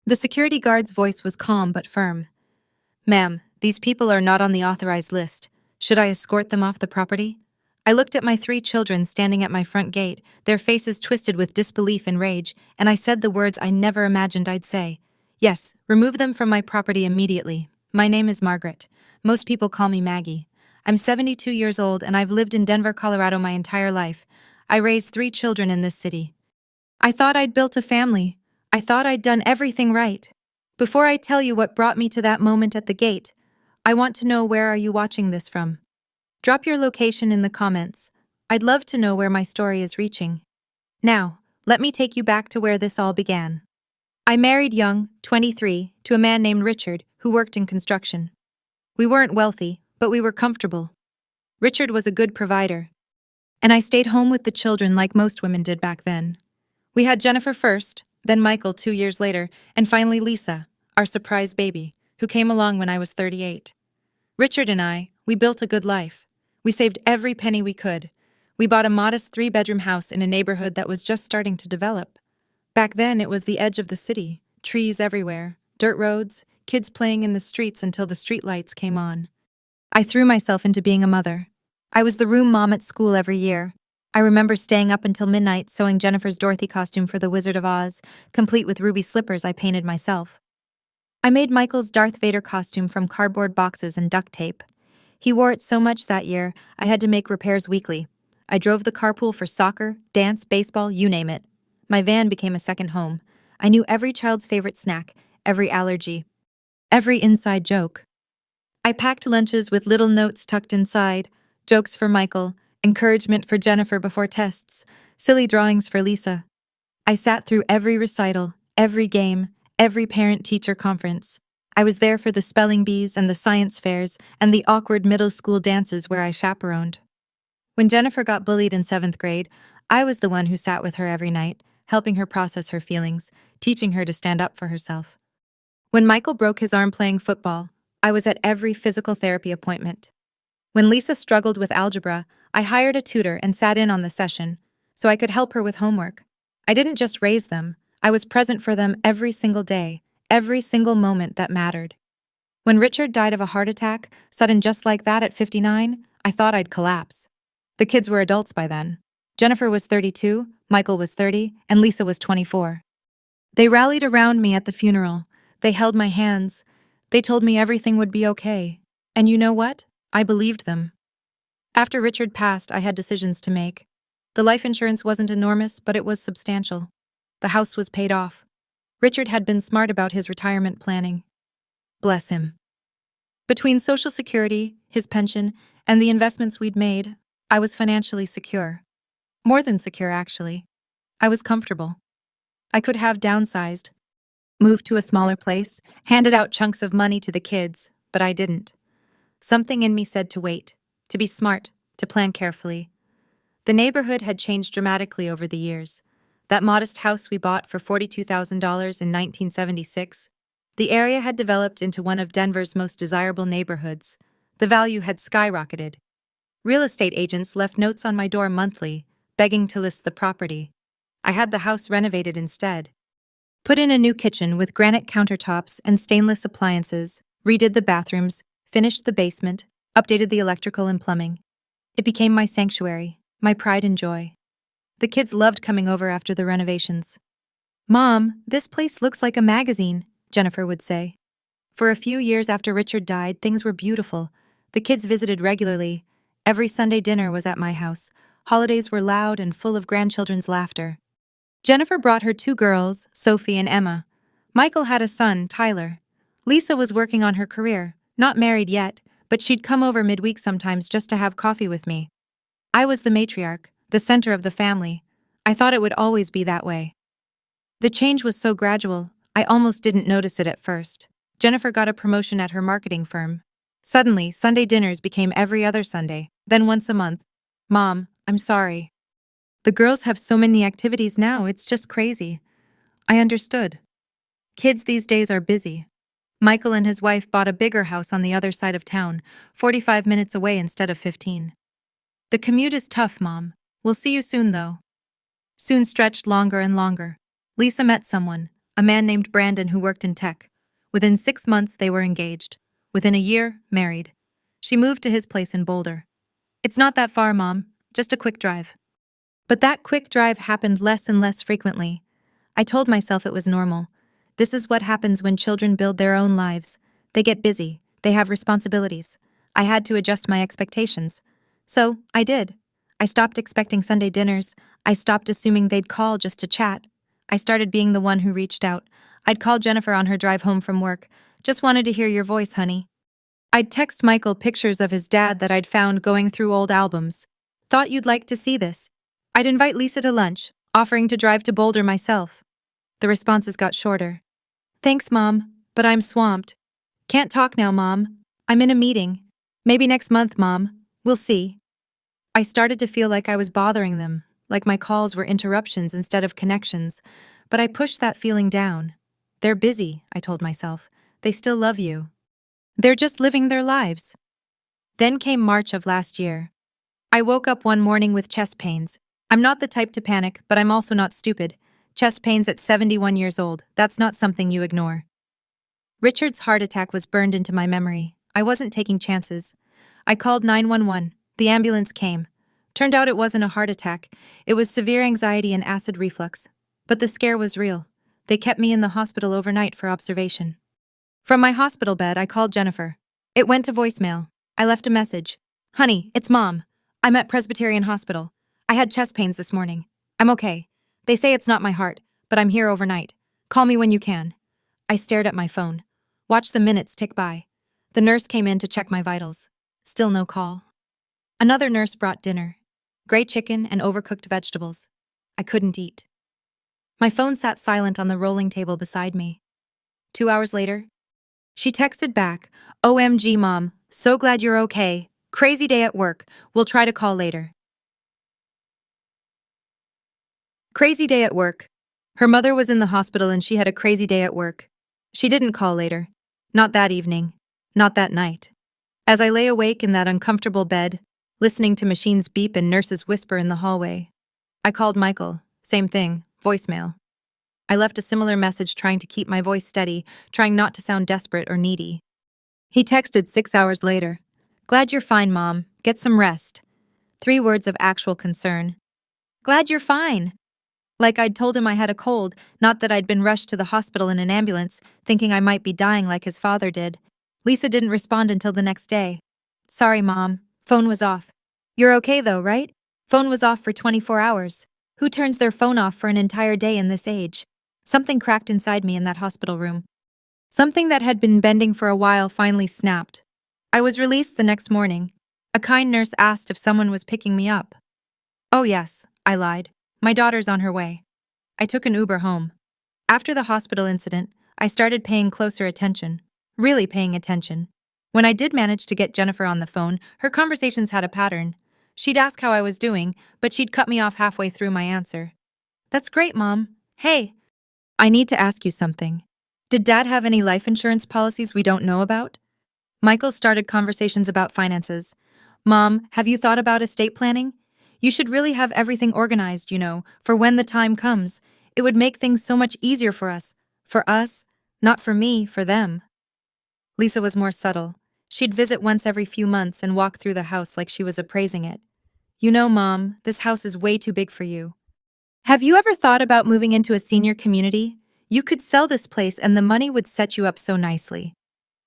The security guard's voice was calm but firm. "Ma'am, these people are not on the authorized list. Should I escort them off the property?" I looked at my 3 children standing at my front gate, their faces twisted with disbelief and rage, and I said the words I never imagined I'd say. "Yes, remove them from my property immediately. My name is Margaret. Most people call me Maggie. I'm 72 years old and I've lived in Denver, Colorado my entire life. I raised 3 children in this city. I thought I'd built a family. I thought I'd done everything right. Before I tell you what brought me to that moment at the gate, I want to know where are you watching this from? Drop your location in the comments. I'd love to know where my story is reaching. Now, let me take you back to where this all began. I married young, 23, to a man named Richard who worked in construction. We weren't wealthy, but we were comfortable. Richard was a good provider, and I stayed home with the children like most women did back then. We had Jennifer first, then Michael 2 years later, and finally Lisa, our surprise baby, who came along when I was 38. Richard and I, we built a good life. We saved every penny we could. We bought a modest 3-bedroom house in a neighborhood that was just starting to develop. Back then, it was the edge of the city, trees everywhere, dirt roads, kids playing in the streets until the streetlights came on. I threw myself into being a mother. I was the room mom at school every year. I remember staying up until midnight sewing Jennifer's Dorothy costume for the Wizard of Oz, complete with ruby slippers I painted myself. I made Michael's Darth Vader costume from cardboard boxes and duct tape. He wore it so much that year, I had to make repairs weekly. I drove the carpool for soccer, dance, baseball, you name it. My van became a second home. I knew every child's favorite snack, every allergy, every inside joke. I packed lunches with little notes tucked inside, jokes for Michael, encouragement for Jennifer before tests, silly drawings for Lisa. I sat through every recital, every game, every parent-teacher conference. I was there for the spelling bees and the science fairs and the awkward middle school dances where I chaperoned. When Jennifer got bullied in 7th grade, I was the one who sat with her every night, helping her process her feelings, teaching her to stand up for herself. When Michael broke his arm playing football, I was at every physical therapy appointment. When Lisa struggled with algebra, I hired a tutor and sat in on the session, so I could help her with homework. I didn't just raise them, I was present for them every single day, every single moment that mattered. When Richard died of a heart attack, sudden just like that at 59, I thought I'd collapse. The kids were adults by then. Jennifer was 32, Michael was 30, and Lisa was 24. They rallied around me at the funeral. They held my hands. They told me everything would be okay. And you know what? I believed them. After Richard passed, I had decisions to make. The life insurance wasn't enormous, but it was substantial. The house was paid off. Richard had been smart about his retirement planning. Bless him. Between Social Security, his pension, and the investments we'd made, I was financially secure. More than secure, actually. I was comfortable. I could have downsized, moved to a smaller place, handed out chunks of money to the kids, but I didn't. Something in me said to wait, to be smart, to plan carefully. The neighborhood had changed dramatically over the years. That modest house we bought for $42,000 in 1976, the area had developed into one of Denver's most desirable neighborhoods. The value had skyrocketed. Real estate agents left notes on my door monthly, begging to list the property. I had the house renovated instead. Put in a new kitchen with granite countertops and stainless appliances, redid the bathrooms, finished the basement, updated the electrical and plumbing. It became my sanctuary, my pride and joy. The kids loved coming over after the renovations. "Mom, this place looks like a magazine," Jennifer would say. For a few years after Richard died, things were beautiful. The kids visited regularly. Every Sunday dinner was at my house. Holidays were loud and full of grandchildren's laughter. Jennifer brought her 2 girls, Sophie and Emma. Michael had a son, Tyler. Lisa was working on her career, not married yet, but she'd come over midweek sometimes just to have coffee with me. I was the matriarch, the center of the family. I thought it would always be that way. The change was so gradual, I almost didn't notice it at first. Jennifer got a promotion at her marketing firm. Suddenly, Sunday dinners became every other Sunday, then once a month. "Mom, I'm sorry. The girls have so many activities now, it's just crazy." I understood. Kids these days are busy. Michael and his wife bought a bigger house on the other side of town, 45 minutes away instead of 15. "The commute is tough, Mom. We'll see you soon, though." Soon stretched longer and longer. Lisa met someone, a man named Brandon who worked in tech. Within 6 months, they were engaged. Within a year, married. She moved to his place in Boulder. It's not that far, Mom. Just a quick drive. But that quick drive happened less and less frequently. I told myself it was normal. This is what happens when children build their own lives. They get busy. They have responsibilities. I had to adjust my expectations. So, I did. I stopped expecting Sunday dinners. I stopped assuming they'd call just to chat. I started being the one who reached out. I'd call Jennifer on her drive home from work. Just wanted to hear your voice, honey. I'd text Michael pictures of his dad that I'd found going through old albums. Thought you'd like to see this. I'd invite Lisa to lunch, offering to drive to Boulder myself. The responses got shorter. Thanks, Mom, but I'm swamped. Can't talk now, Mom. I'm in a meeting. Maybe next month, Mom. We'll see. I started to feel like I was bothering them, like my calls were interruptions instead of connections, but I pushed that feeling down. They're busy, I told myself. They still love you. They're just living their lives. Then came March of last year. I woke up one morning with chest pains. I'm not the type to panic, but I'm also not stupid. Chest pains at 71 years old, that's not something you ignore. Richard's heart attack was burned into my memory. I wasn't taking chances. I called 911. The ambulance came. Turned out it wasn't a heart attack. It was severe anxiety and acid reflux. But the scare was real. They kept me in the hospital overnight for observation. From my hospital bed, I called Jennifer. It went to voicemail. I left a message. Honey, it's Mom. I'm at Presbyterian Hospital. I had chest pains this morning. I'm okay. They say it's not my heart, but I'm here overnight. Call me when you can. I stared at my phone. Watched the minutes tick by. The nurse came in to check my vitals. Still no call. Another nurse brought dinner. Gray chicken and overcooked vegetables. I couldn't eat. My phone sat silent on the rolling table beside me. 2 hours later, she texted back, OMG, Mom, so glad you're okay. Crazy day at work. We'll try to call later. Crazy day at work. Her mother was in the hospital and she had a crazy day at work. She didn't call later. Not that evening. Not that night. As I lay awake in that uncomfortable bed, listening to machines beep and nurses whisper in the hallway, I called Michael. Same thing. Voicemail. I left a similar message trying to keep my voice steady, trying not to sound desperate or needy. He texted 6 hours later. Glad you're fine, Mom. Get some rest. 3 words of actual concern. Glad you're fine. Like I'd told him I had a cold, not that I'd been rushed to the hospital in an ambulance, thinking I might be dying like his father did. Lisa didn't respond until the next day. Sorry, Mom. Phone was off. You're okay though, right? Phone was off for 24 hours. Who turns their phone off for an entire day in this age? Something cracked inside me in that hospital room. Something that had been bending for a while finally snapped. I was released the next morning. A kind nurse asked if someone was picking me up. Oh yes, I lied. My daughter's on her way. I took an Uber home. After the hospital incident, I started paying closer attention. Really paying attention. When I did manage to get Jennifer on the phone, her conversations had a pattern. She'd ask how I was doing, but she'd cut me off halfway through my answer. That's great, Mom. Hey, I need to ask you something. Did Dad have any life insurance policies we don't know about? Michael started conversations about finances. Mom, have you thought about estate planning? You should really have everything organized, for when the time comes. It would make things so much easier for us. For us, not for me, for them. Lisa was more subtle. She'd visit once every few months and walk through the house like she was appraising it. Mom, this house is way too big for you. Have you ever thought about moving into a senior community? You could sell this place and the money would set you up so nicely.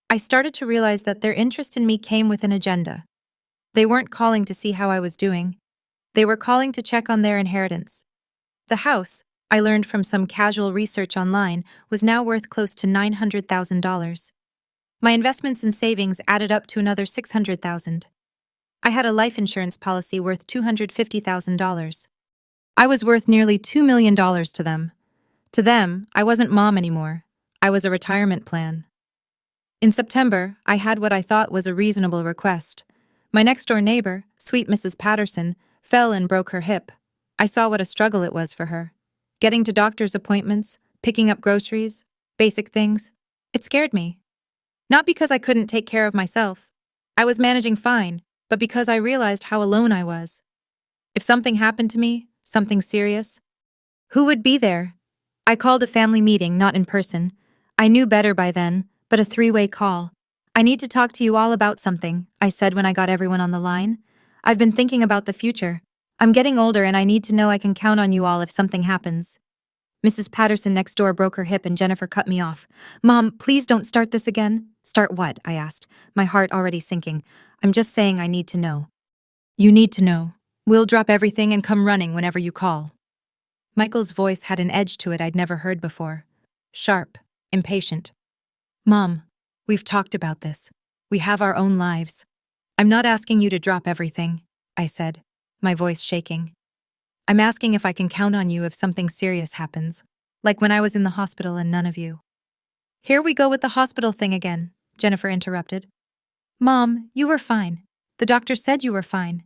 I started to realize that their interest in me came with an agenda. They weren't calling to see how I was doing. They were calling to check on their inheritance. The house, I learned from some casual research online, was now worth close to $900,000. My investments and savings added up to another $600,000. I had a life insurance policy worth $250,000. I was worth nearly $2 million to them. To them, I wasn't Mom anymore. I was a retirement plan. In September, I had what I thought was a reasonable request. My next-door neighbor, sweet Mrs. Patterson, fell and broke her hip. I saw what a struggle it was for her. Getting to doctor's appointments, picking up groceries, basic things. It scared me. Not because I couldn't take care of myself. I was managing fine, but because I realized how alone I was. If something happened to me, something serious, who would be there? I called a family meeting, not in person. I knew better by then, but a three-way call. I need to talk to you all about something, I said when I got everyone on the line. I've been thinking about the future. I'm getting older and I need to know I can count on you all if something happens. Mrs. Patterson next door broke her hip and Jennifer cut me off. Mom, please don't start this again. Start what? I asked, my heart already sinking. I'm just saying I need to know. You need to know. We'll drop everything and come running whenever you call. Michael's voice had an edge to it I'd never heard before. Sharp, impatient. Mom, we've talked about this. We have our own lives. I'm not asking you to drop everything, I said, my voice shaking. I'm asking if I can count on you if something serious happens, like when I was in the hospital and none of you. Here we go with the hospital thing again, Jennifer interrupted. Mom, you were fine. The doctor said you were fine.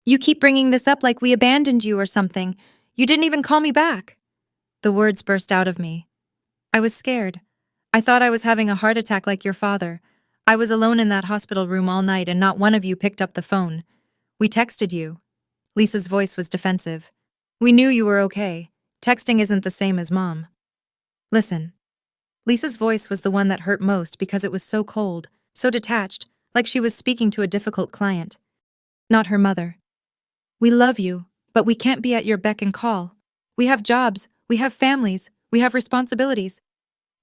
You keep bringing this up like we abandoned you or something. You didn't even call me back. The words burst out of me. I was scared. I thought I was having a heart attack like your father. I was alone in that hospital room all night and not one of you picked up the phone. We texted you. Lisa's voice was defensive. We knew you were okay. Texting isn't the same as Mom. Listen. Lisa's voice was the one that hurt most because it was so cold, so detached, like she was speaking to a difficult client. Not her mother. We love you, but we can't be at your beck and call. We have jobs, we have families, we have responsibilities.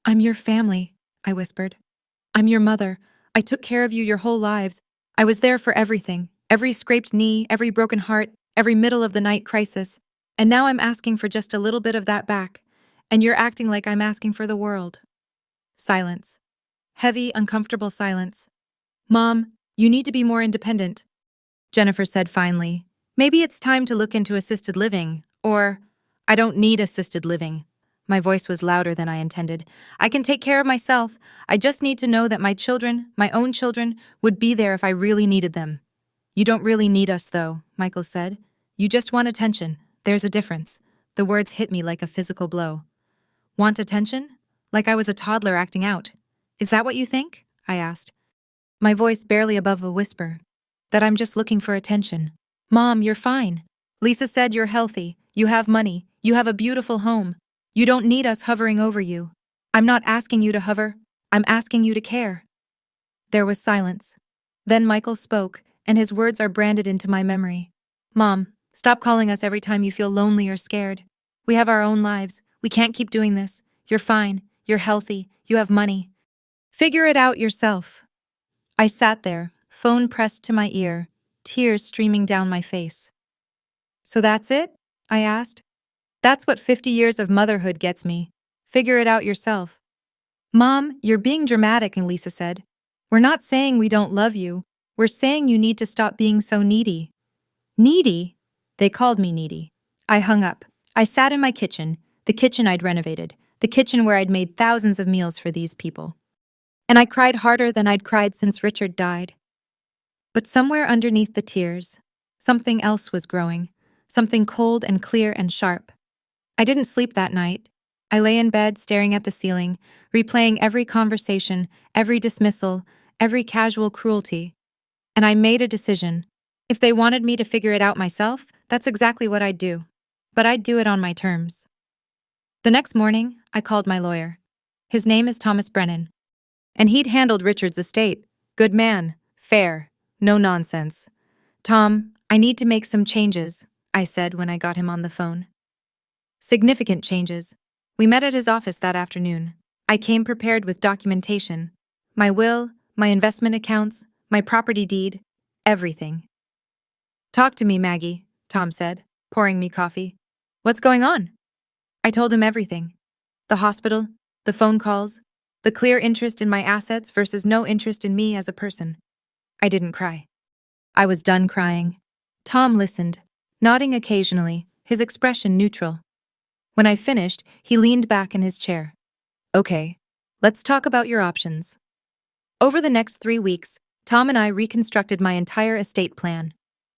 I'm your family, I whispered. I'm your mother. I took care of you your whole lives. I was there for everything, every scraped knee, every broken heart, every middle-of-the-night crisis. And now I'm asking for just a little bit of that back, and you're acting like I'm asking for the world. Silence. Heavy, uncomfortable silence. Mom, you need to be more independent, Jennifer said finally. Maybe it's time to look into assisted living, or, I don't need assisted living. My voice was louder than I intended. I can take care of myself. I just need to know that my children, my own children, would be there if I really needed them. You don't really need us, though, Michael said. You just want attention. There's a difference. The words hit me like a physical blow. Want attention? Like I was a toddler acting out. Is that what you think? I asked. My voice barely above a whisper. That I'm just looking for attention. Mom, you're fine. Lisa said you're healthy. You have money. You have a beautiful home. You don't need us hovering over you. I'm not asking you to hover. I'm asking you to care. There was silence. Then Michael spoke, and his words are branded into my memory. Mom, stop calling us every time you feel lonely or scared. We have our own lives. We can't keep doing this. You're fine. You're healthy. You have money. Figure it out yourself. I sat there, phone pressed to my ear, tears streaming down my face. So that's it? I asked. That's what 50 years of motherhood gets me. Figure it out yourself. Mom, you're being dramatic, Lisa said. We're not saying we don't love you. We're saying you need to stop being so needy. Needy? They called me needy. I hung up. I sat in my kitchen, the kitchen I'd renovated, the kitchen where I'd made thousands of meals for these people. And I cried harder than I'd cried since Richard died. But somewhere underneath the tears, something else was growing, something cold and clear and sharp. I didn't sleep that night. I lay in bed staring at the ceiling, replaying every conversation, every dismissal, every casual cruelty. And I made a decision. If they wanted me to figure it out myself, that's exactly what I'd do. But I'd do it on my terms. The next morning, I called my lawyer. His name is Thomas Brennan. And he'd handled Richard's estate. Good man, fair, no nonsense. Tom, I need to make some changes, I said when I got him on the phone. Significant changes. We met at his office that afternoon. I came prepared with documentation. My will, my investment accounts, my property deed, everything. Talk to me, Maggie, Tom said, pouring me coffee. What's going on? I told him everything. The hospital, the phone calls, the clear interest in my assets versus no interest in me as a person. I didn't cry. I was done crying. Tom listened, nodding occasionally, his expression neutral. When I finished, he leaned back in his chair. Okay, let's talk about your options. Over the next 3 weeks, Tom and I reconstructed my entire estate plan.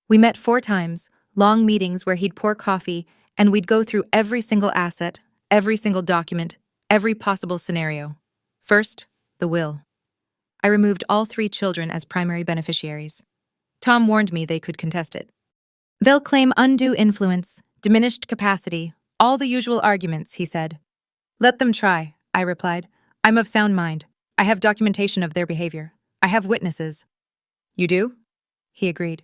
We met 4 times, long meetings where he'd pour coffee, and we'd go through every single asset, every single document, every possible scenario. First, the will. I removed all 3 children as primary beneficiaries. Tom warned me they could contest it. They'll claim undue influence, diminished capacity, all the usual arguments, he said. Let them try, I replied. I'm of sound mind. I have documentation of their behavior. I have witnesses. You do? He agreed.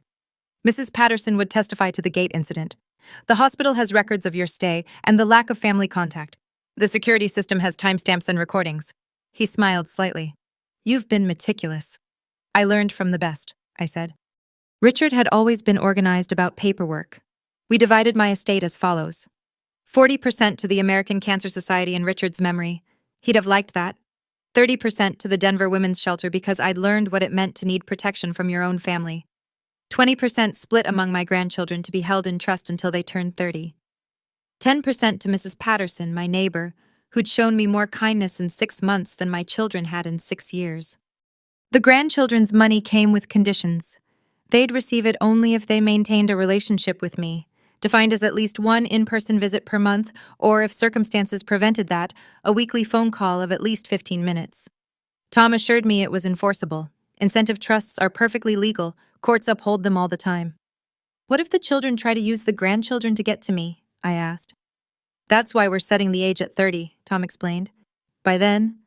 Mrs. Patterson would testify to the gate incident. The hospital has records of your stay and the lack of family contact. The security system has timestamps and recordings. He smiled slightly. You've been meticulous. I learned from the best, I said. Richard had always been organized about paperwork. We divided my estate as follows: 40% to the American Cancer Society in Richard's memory. He'd have liked that. 30% to the Denver Women's Shelter because I'd learned what it meant to need protection from your own family. 20% split among my grandchildren to be held in trust until they turned 30. 10% to Mrs. Patterson, my neighbor, who'd shown me more kindness in 6 months than my children had in 6 years. The grandchildren's money came with conditions. They'd receive it only if they maintained a relationship with me, defined as at least one in-person visit per month, or if circumstances prevented that, a weekly phone call of at least 15 minutes. Tom assured me it was enforceable. Incentive trusts are perfectly legal. Courts uphold them all the time. What if the children try to use the grandchildren to get to me? I asked. That's why we're setting the age at 30, Tom explained. By then,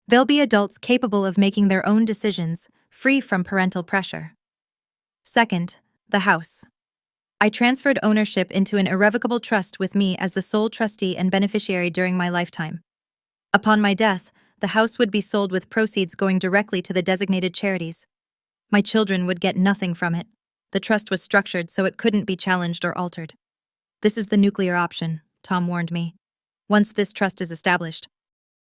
they'll be adults capable of making their own decisions, free from parental pressure. Second, the house. I transferred ownership into an irrevocable trust with me as the sole trustee and beneficiary during my lifetime. Upon my death, the house would be sold with proceeds going directly to the designated charities. My children would get nothing from it. The trust was structured so it couldn't be challenged or altered. This is the nuclear option, Tom warned me. Once this trust is established,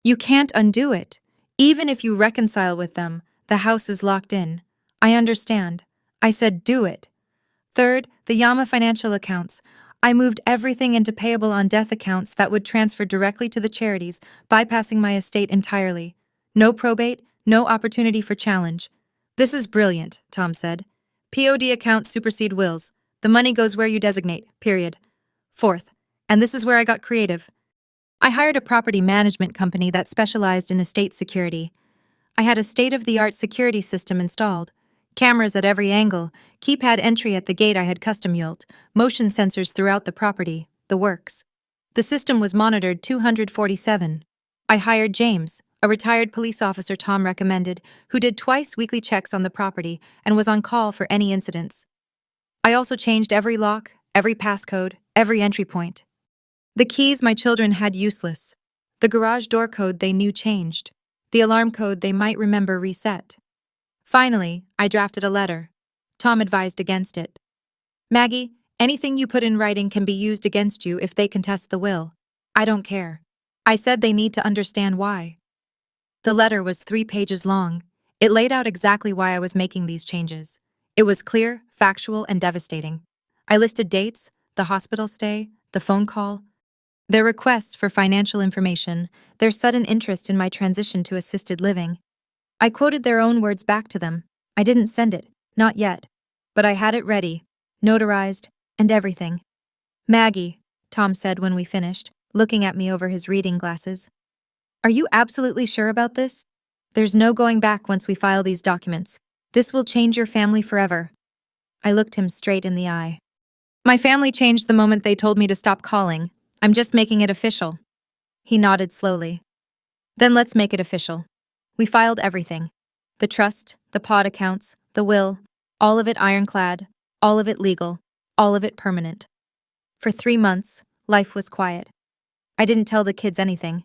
you can't undo it. Even if you reconcile with them, the house is locked in. I understand. I said do it. Third, the Yama financial accounts. I moved everything into payable on death accounts that would transfer directly to the charities, bypassing my estate entirely. No probate, no opportunity for challenge. This is brilliant, Tom said. POD accounts supersede wills. The money goes where you designate, period. Fourth, and this is where I got creative. I hired a property management company that specialized in estate security. I had a state-of-the-art security system installed. Cameras at every angle, keypad entry at the gate I had custom-built, motion sensors throughout the property, the works. The system was monitored 247. I hired James, a retired police officer Tom recommended, who did twice weekly checks on the property and was on call for any incidents. I also changed every lock, every passcode, every entry point. The keys my children had useless. The garage door code they knew changed. The alarm code they might remember reset. Finally, I drafted a letter. Tom advised against it. Maggie, anything you put in writing can be used against you if they contest the will. I don't care. I said they need to understand why. The letter was 3 pages long. It laid out exactly why I was making these changes. It was clear, factual, and devastating. I listed dates, the hospital stay, the phone call, their requests for financial information, their sudden interest in my transition to assisted living. I quoted their own words back to them. I didn't send it, not yet, but I had it ready, notarized, and everything. Maggie, Tom said when we finished, looking at me over his reading glasses. Are you absolutely sure about this? There's no going back once we file these documents. This will change your family forever. I looked him straight in the eye. My family changed the moment they told me to stop calling. I'm just making it official. He nodded slowly. Then let's make it official. We filed everything. The trust, the pod accounts, the will, all of it ironclad, all of it legal, all of it permanent. For 3 months, life was quiet. I didn't tell the kids anything.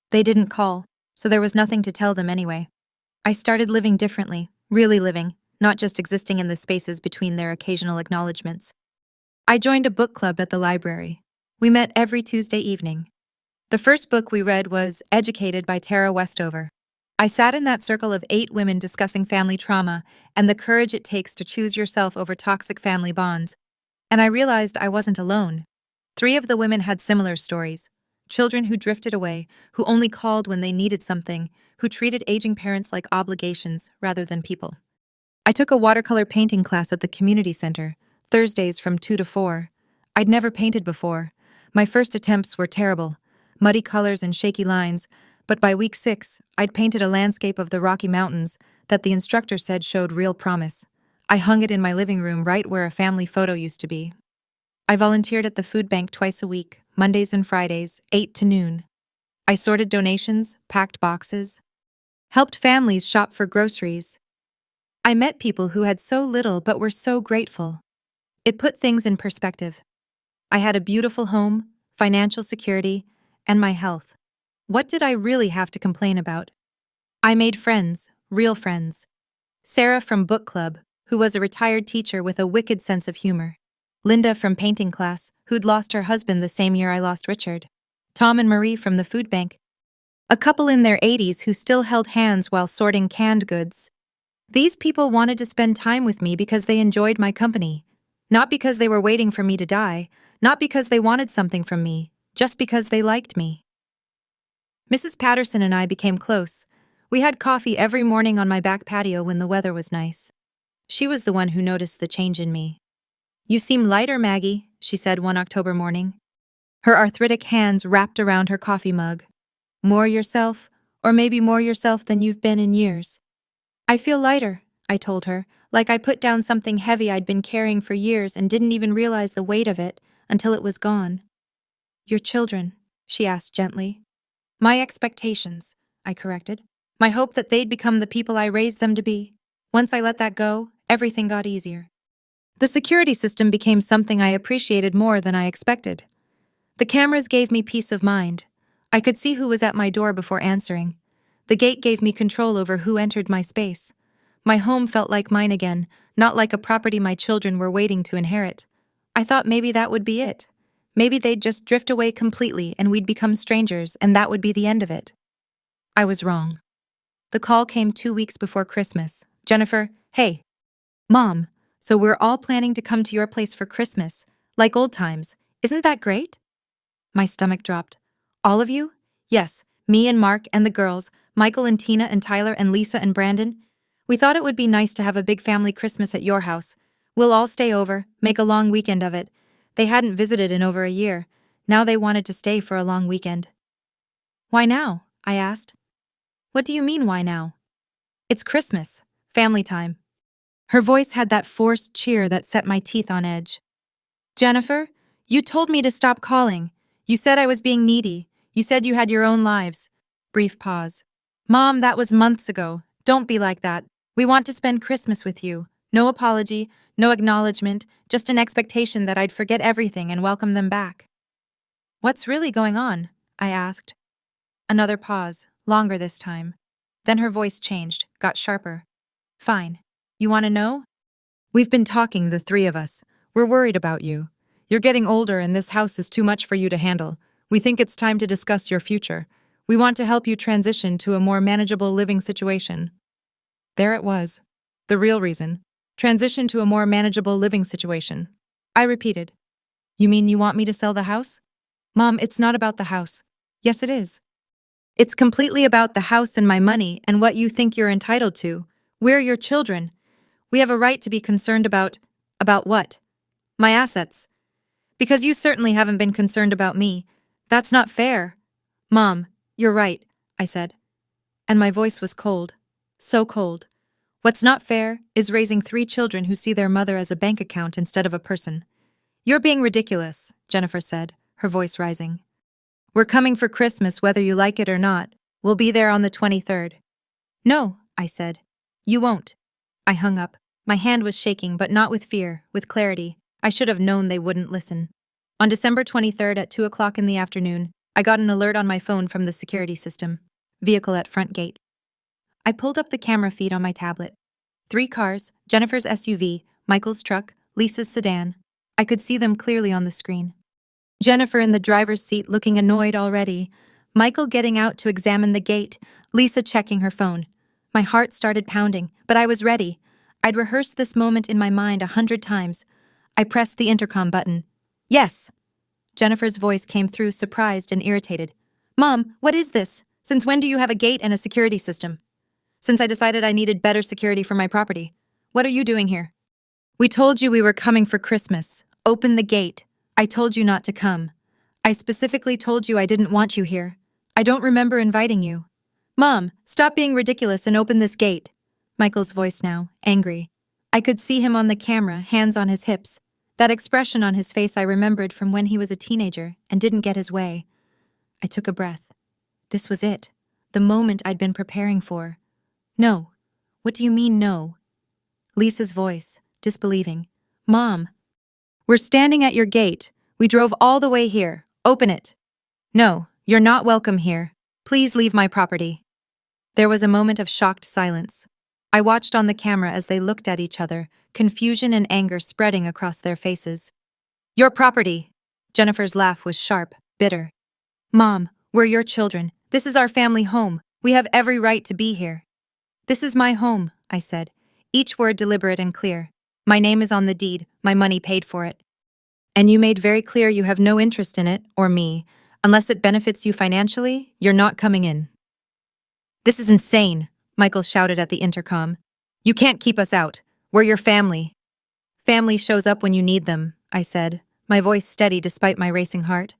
They didn't call, so there was nothing to tell them anyway. I started living differently, really living, not just existing in the spaces between their occasional acknowledgments. I joined a book club at the library. We met every Tuesday evening. The first book we read was Educated by Tara Westover. I sat in that circle of 8 women discussing family trauma and the courage it takes to choose yourself over toxic family bonds. And I realized I wasn't alone. 3 of the women had similar stories. Children who drifted away, who only called when they needed something, who treated aging parents like obligations rather than people. I took a watercolor painting class at the community center, Thursdays from 2 to 4. I'd never painted before. My first attempts were terrible, muddy colors and shaky lines, but by week 6, I'd painted a landscape of the Rocky Mountains that the instructor said showed real promise. I hung it in my living room right where a family photo used to be. I volunteered at the food bank twice a week, Mondays and Fridays, 8 to noon. I sorted donations, packed boxes, helped families shop for groceries. I met people who had so little but were so grateful. It put things in perspective. I had a beautiful home, financial security, and my health. What did I really have to complain about? I made friends, real friends. Sarah from book club, who was a retired teacher with a wicked sense of humor. Linda from painting class, who'd lost her husband the same year I lost Richard. Tom and Marie from the food bank. A couple in their 80s who still held hands while sorting canned goods. These people wanted to spend time with me because they enjoyed my company. Not because they were waiting for me to die, not because they wanted something from me, just because they liked me. Mrs. Patterson and I became close. We had coffee every morning on my back patio when the weather was nice. She was the one who noticed the change in me. "You seem lighter, Maggie," she said one October morning. Her arthritic hands wrapped around her coffee mug. "More yourself, or maybe more yourself than you've been in years." "I feel lighter," I told her, like I put down something heavy I'd been carrying for years and didn't even realize the weight of it until it was gone. "Your children?" she asked gently. "My expectations," I corrected. "My hope that they'd become the people I raised them to be." Once I let that go, everything got easier. The security system became something I appreciated more than I expected. The cameras gave me peace of mind. I could see who was at my door before answering. The gate gave me control over who entered my space. My home felt like mine again, not like a property my children were waiting to inherit. I thought maybe that would be it. Maybe they'd just drift away completely and we'd become strangers, and that would be the end of it. I was wrong. The call came 2 weeks before Christmas. "Jennifer, hey." "Mom, so we're all planning to come to your place for Christmas, like old times. Isn't that great?" My stomach dropped. "All of you?" "Yes, me and Mark and the girls, Michael and Tina and Tyler and Lisa and Brandon. We thought it would be nice to have a big family Christmas at your house. We'll all stay over, make a long weekend of it." They hadn't visited in over a year. Now they wanted to stay for a long weekend. "Why now?" I asked. "What do you mean, why now?" "It's Christmas. Family time." Her voice had that forced cheer that set my teeth on edge. "Jennifer, you told me to stop calling. You said I was being needy. You said you had your own lives." Brief pause. "Mom, that was months ago. Don't be like that. We want to spend Christmas with you. No apology, no acknowledgement, just an expectation that I'd forget everything and welcome them back." "What's really going on?" I asked. Another pause, longer this time. Then her voice changed, got sharper. "Fine. You want to know? We've been talking, the three of us. We're worried about you. You're getting older and this house is too much for you to handle. We think it's time to discuss your future. We want to help you transition to a more manageable living situation." There it was. The real reason. Transition to a more manageable living situation. I repeated. "You mean you want me to sell the house?" "Mom, it's not about the house." "Yes, it is. It's completely about the house and my money and what you think you're entitled to. We're your children. We have a right to be concerned about what? My assets. Because you certainly haven't been concerned about me. That's not fair." "Mom, you're right," I said. And my voice was cold. So cold. What's not fair is raising 3 children who see their mother as a bank account instead of a person. "You're being ridiculous," Jennifer said, her voice rising. "We're coming for Christmas whether you like it or not. We'll be there on the 23rd. "No," I said. "You won't." I hung up. My hand was shaking, but not with fear, with clarity. I should have known they wouldn't listen. On December 23rd at 2 o'clock in the afternoon, I got an alert on my phone from the security system. "Vehicle at front gate." I pulled up the camera feed on my tablet. 3 cars, Jennifer's SUV, Michael's truck, Lisa's sedan. I could see them clearly on the screen. Jennifer in the driver's seat looking annoyed already. Michael getting out to examine the gate, Lisa checking her phone. My heart started pounding, but I was ready. I'd rehearsed this moment in my mind 100 times. I pressed the intercom button. "Yes." Jennifer's voice came through surprised and irritated. "Mom, what is this? Since when do you have a gate and a security system?" "Since I decided I needed better security for my property. What are you doing here?" "We told you we were coming for Christmas. Open the gate. I told you not to come. I specifically told you I didn't want you here. I don't remember inviting you." "Mom, stop being ridiculous and open this gate." Michael's voice now, angry. I could see him on the camera, hands on his hips. That expression on his face I remembered from when he was a teenager and didn't get his way. I took a breath. This was it. The moment I'd been preparing for. No. What do you mean, no? Lisa's voice, disbelieving. Mom. We're standing at your gate. We drove all the way here. Open it. No, you're not welcome here. Please leave my property. There was a moment of shocked silence. I watched on the camera as they looked at each other, confusion and anger spreading across their faces. Your property! Jennifer's laugh was sharp, bitter. Mom, we're your children. This is our family home. We have every right to be here. This is my home, I said, each word deliberate and clear. My name is on the deed, my money paid for it. And you made very clear you have no interest in it, or me. Unless it benefits you financially, you're not coming in. This is insane, Michael shouted at the intercom. You can't keep us out. We're your family. Family shows up when you need them, I said, my voice steady despite my racing heart.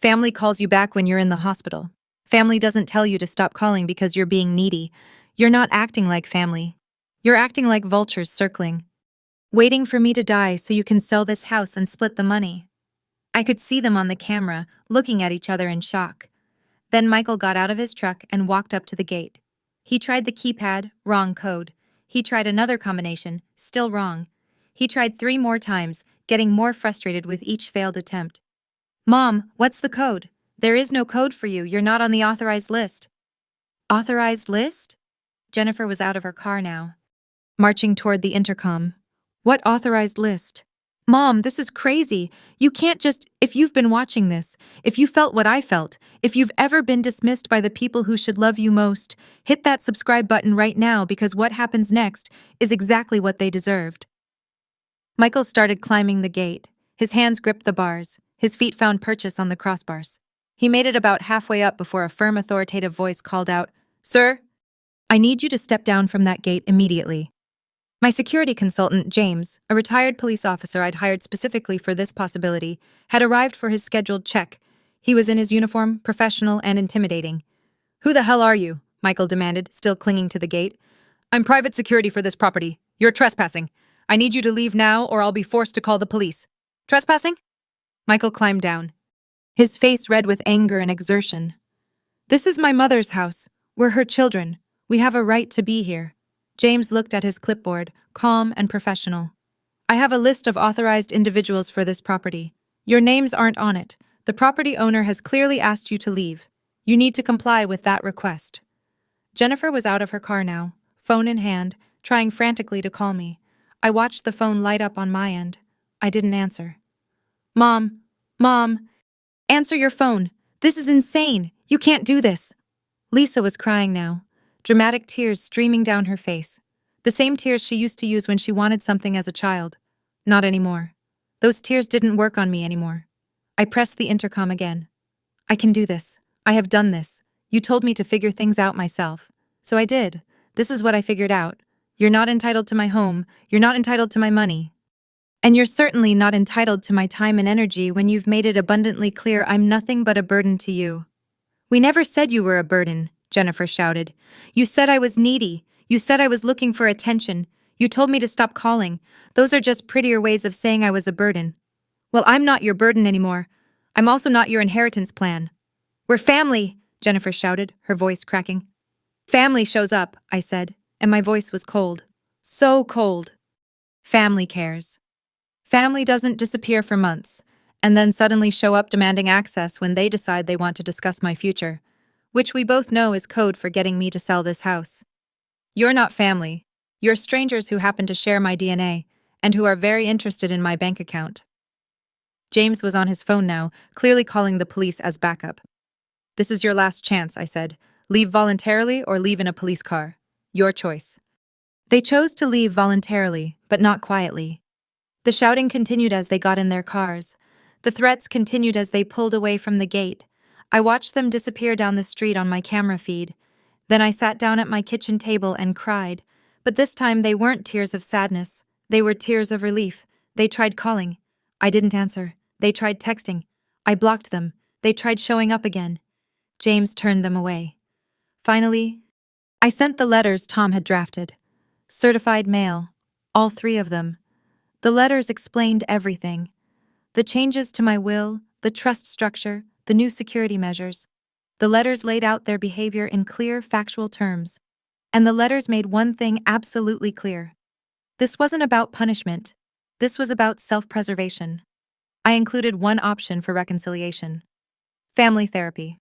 Family calls you back when you're in the hospital. Family doesn't tell you to stop calling because you're being needy. You're not acting like family. You're acting like vultures circling, waiting for me to die so you can sell this house and split the money. I could see them on the camera, looking at each other in shock. Then Michael got out of his truck and walked up to the gate. He tried the keypad, wrong code. He tried another combination, still wrong. He tried 3 more times, getting more frustrated with each failed attempt. Mom, what's the code? There is no code for you. You're not on the authorized list. Authorized list? Jennifer was out of her car now, marching toward the intercom. What authorized list? Mom, this is crazy. You can't just, if you've been watching this, if you felt what I felt, if you've ever been dismissed by the people who should love you most, hit that subscribe button right now because what happens next is exactly what they deserved. Michael started climbing the gate. His hands gripped the bars. His feet found purchase on the crossbars. He made it about halfway up before a firm, authoritative voice called out, Sir, I need you to step down from that gate immediately. My security consultant, James, a retired police officer I'd hired specifically for this possibility, had arrived for his scheduled check. He was in his uniform, professional and intimidating. Who the hell are you? Michael demanded, still clinging to the gate. I'm private security for this property. You're trespassing. I need you to leave now or I'll be forced to call the police. Trespassing? Michael climbed down, his face red with anger and exertion. This is my mother's house. We're her children. We have a right to be here. James looked at his clipboard, calm and professional. I have a list of authorized individuals for this property. Your names aren't on it. The property owner has clearly asked you to leave. You need to comply with that request. Jennifer was out of her car now, phone in hand, trying frantically to call me. I watched the phone light up on my end. I didn't answer. Mom, answer your phone. This is insane. You can't do this. Lisa was crying now, dramatic tears streaming down her face. The same tears she used to use when she wanted something as a child. Not anymore. Those tears didn't work on me anymore. I pressed the intercom again. I can do this. I have done this. You told me to figure things out myself. So I did. This is what I figured out. You're not entitled to my home. You're not entitled to my money. And you're certainly not entitled to my time and energy when you've made it abundantly clear I'm nothing but a burden to you. We never said you were a burden, Jennifer shouted. You said I was needy. You said I was looking for attention. You told me to stop calling. Those are just prettier ways of saying I was a burden. Well, I'm not your burden anymore. I'm also not your inheritance plan. We're family, Jennifer shouted, her voice cracking. Family shows up, I said, and my voice was cold. So cold. Family cares. Family doesn't disappear for months, and then suddenly show up demanding access when they decide they want to discuss my future, which we both know is code for getting me to sell this house. You're not family. You're strangers who happen to share my DNA, and who are very interested in my bank account. James was on his phone now, clearly calling the police as backup. This is your last chance, I said. Leave voluntarily or leave in a police car. Your choice. They chose to leave voluntarily, but not quietly. The shouting continued as they got in their cars. The threats continued as they pulled away from the gate. I watched them disappear down the street on my camera feed. Then I sat down at my kitchen table and cried. But this time they weren't tears of sadness. They were tears of relief. They tried calling. I didn't answer. They tried texting. I blocked them. They tried showing up again. James turned them away. Finally, I sent the letters Tom had drafted. Certified mail. All 3 of them. The letters explained everything. The changes to my will, the trust structure, the new security measures. The letters laid out their behavior in clear, factual terms. And the letters made one thing absolutely clear. This wasn't about punishment. This was about self-preservation. I included one option for reconciliation: family therapy.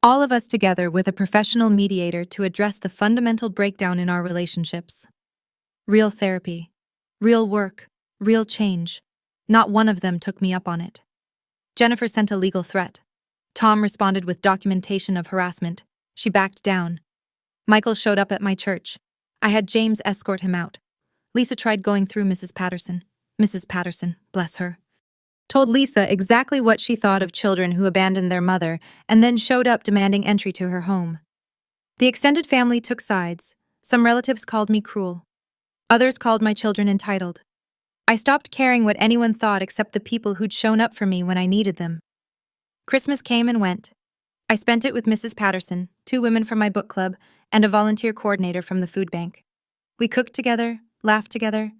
All of us together with a professional mediator to address the fundamental breakdown in our relationships. Real therapy. Real work. Real change. Not one of them took me up on it. Jennifer sent a legal threat. Tom responded with documentation of harassment. She backed down. Michael showed up at my church. I had James escort him out. Lisa tried going through Mrs. Patterson. Mrs. Patterson, bless her, told Lisa exactly what she thought of children who abandoned their mother and then showed up demanding entry to her home. The extended family took sides. Some relatives called me cruel. Others called my children entitled. I stopped caring what anyone thought except the people who'd shown up for me when I needed them. Christmas came and went. I spent it with Mrs. Patterson, 2 women from my book club, and a volunteer coordinator from the food bank. We cooked together, laughed together,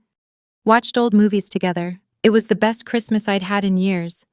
watched old movies together. It was the best Christmas I'd had in years.